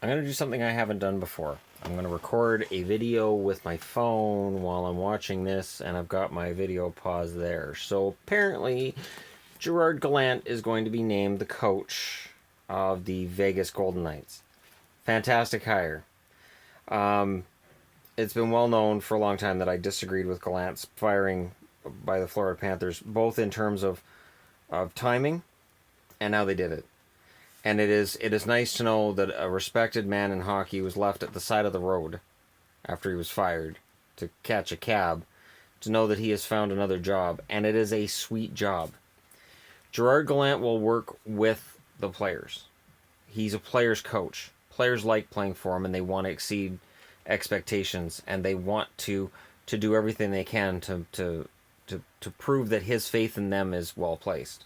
I'm going to do something I haven't done before. I'm going to record a video with my phone while I'm watching this, and I've got my video paused there. So apparently, Gerard Gallant is going to be named the coach of the Vegas Golden Knights. Fantastic hire. It's been well known for a long time that I disagreed with Gallant's firing by the Florida Panthers, both in terms of timing and how they did it. And it is nice to know that a respected man in hockey was left at the side of the road after he was fired to catch a cab, to know that he has found another job, and it is a sweet job. Gerard Gallant will work with the players. He's a player's coach. Players like playing for him, and they want to exceed expectations, and they want to do everything they can to prove that his faith in them is well placed.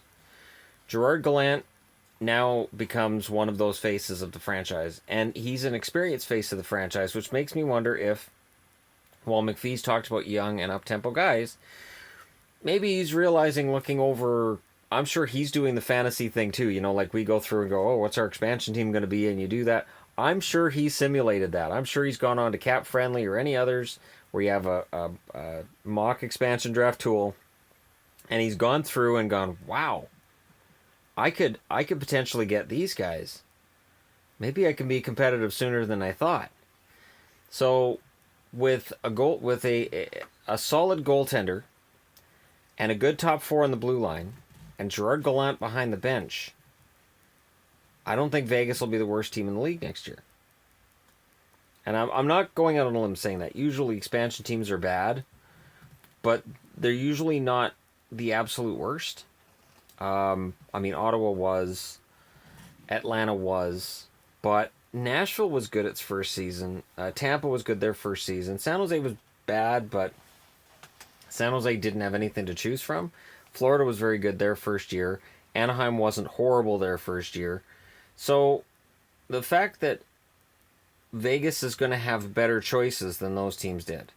Gerard Gallant now becomes one of those faces of the franchise, and he's an experienced face of the franchise, which makes me wonder if, while McPhee's talked about young and up-tempo guys, maybe he's realizing, looking over, I'm sure he's doing the fantasy thing too, like we go through and go, oh, what's our expansion team going to be, and you do that. I'm sure he's simulated that. I'm sure he's gone on to Cap Friendly or any others where you have a mock expansion draft tool, and he's gone through and gone, wow, I could potentially get these guys. Maybe I can be competitive sooner than I thought. So, with a solid goaltender and a good top four on the blue line, and Gerard Gallant behind the bench, I don't think Vegas will be the worst team in the league next year. And I'm not going out on a limb saying that. Usually expansion teams are bad, but they're usually not the absolute worst. Ottawa was, Atlanta was, but Nashville was good its first season. Tampa was good their first season. San Jose was bad, but San Jose didn't have anything to choose from. Florida was very good their first year. Anaheim wasn't horrible their first year. So the fact that Vegas is going to have better choices than those teams did,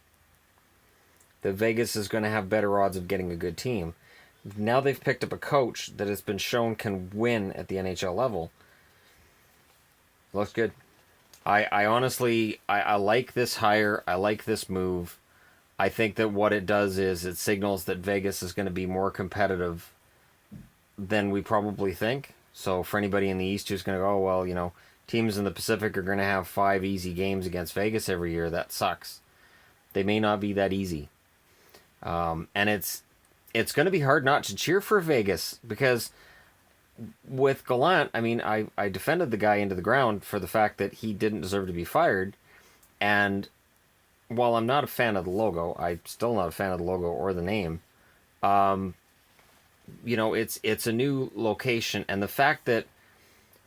that Vegas is going to have better odds of getting a good team, now they've picked up a coach that has been shown can win at the NHL level. Looks good. I honestly, I like this hire. I like this move. I think that what it does is it signals that Vegas is going to be more competitive than we probably think. So for anybody in the East who's going to go, oh, well, teams in the Pacific are going to have 5 easy games against Vegas every year, that sucks. They may not be that easy. And it's going to be hard not to cheer for Vegas, because with Gallant, I defended the guy into the ground for the fact that he didn't deserve to be fired. And while I'm not a fan of the logo, I'm still not a fan of the logo or the name. It's a new location, and the fact that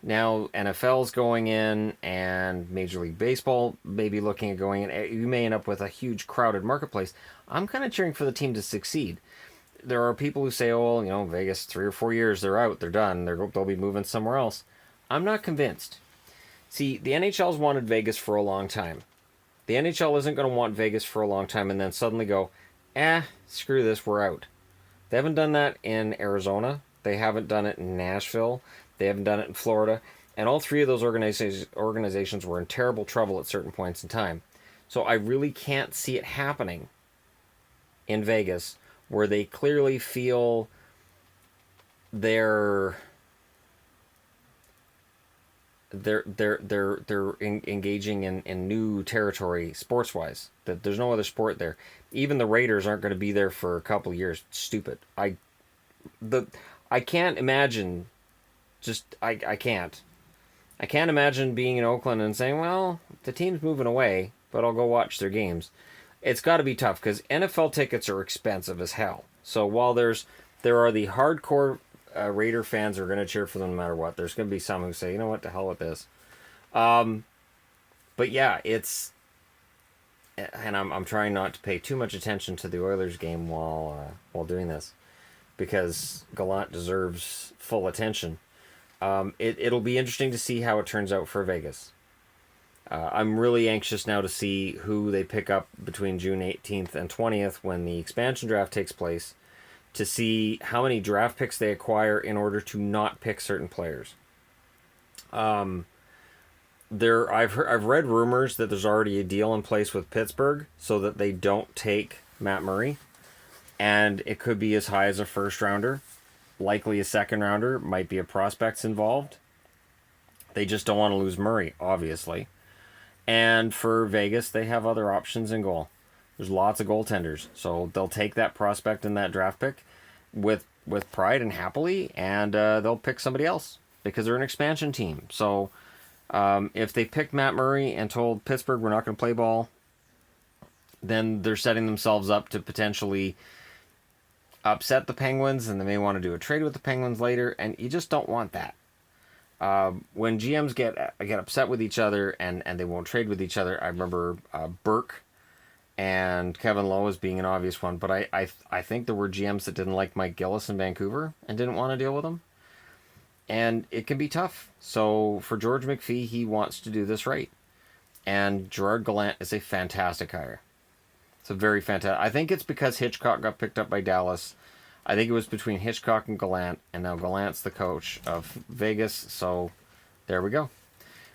now NFL's going in and Major League Baseball may be looking at going in, you may end up with a huge crowded marketplace. I'm kind of cheering for the team to succeed. There are people who say, oh, Vegas, 3 or 4 years, they're out, they're done, they'll be moving somewhere else. I'm not convinced. See, the NHL's wanted Vegas for a long time. The NHL isn't going to want Vegas for a long time and then suddenly go, screw this, we're out. They haven't done that in Arizona. They haven't done it in Nashville. They haven't done it in Florida. And all 3 of those organizations were in terrible trouble at certain points in time. So I really can't see it happening in Vegas, where they clearly feel they're engaging in new territory sports-wise. That there's no other sport there. Even the Raiders aren't going to be there for a couple of years. Stupid. I can't imagine. I can't imagine being in Oakland and saying, well, the team's moving away, but I'll go watch their games. It's got to be tough, because NFL tickets are expensive as hell. So while there are the hardcore Raider fans who are going to cheer for them no matter what, there's going to be some who say, you know what, to hell with this. But yeah, and I'm trying not to pay too much attention to the Oilers game while doing this, because Gallant deserves full attention. It'll be interesting to see how it turns out for Vegas. I'm really anxious now to see who they pick up between June 18th and 20th when the expansion draft takes place, to see how many draft picks they acquire in order to not pick certain players. I've read rumors that there's already a deal in place with Pittsburgh so that they don't take Matt Murray, and it could be as high as a first rounder, likely a second rounder, might be a prospects involved. They just don't want to lose Murray, obviously. And for Vegas, they have other options in goal. There's lots of goaltenders, so they'll take that prospect and that draft pick with pride and happily, and they'll pick somebody else because they're an expansion team. So if they picked Matt Murray and told Pittsburgh we're not going to play ball, then they're setting themselves up to potentially upset the Penguins, and they may want to do a trade with the Penguins later, and you just don't want that. When GMs get upset with each other and they won't trade with each other, I remember Burke and Kevin Lowe as being an obvious one, but I think there were GMs that didn't like Mike Gillis in Vancouver and didn't want to deal with him. And it can be tough. So for George McPhee, he wants to do this right. And Gerard Gallant is a fantastic hire. It's a very fantastic. I think it's because Hitchcock got picked up by Dallas. I think it was between Hitchcock and Gallant, and now Gallant's the coach of Vegas. So there we go.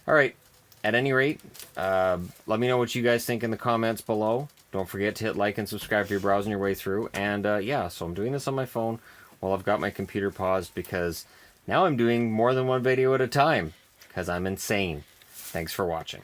All right. At any rate, let me know what you guys think in the comments below. Don't forget to hit like and subscribe if you're browsing your way through. And yeah, so I'm doing this on my phone while I've got my computer paused because now I'm doing more than one video at a time because I'm insane. Thanks for watching.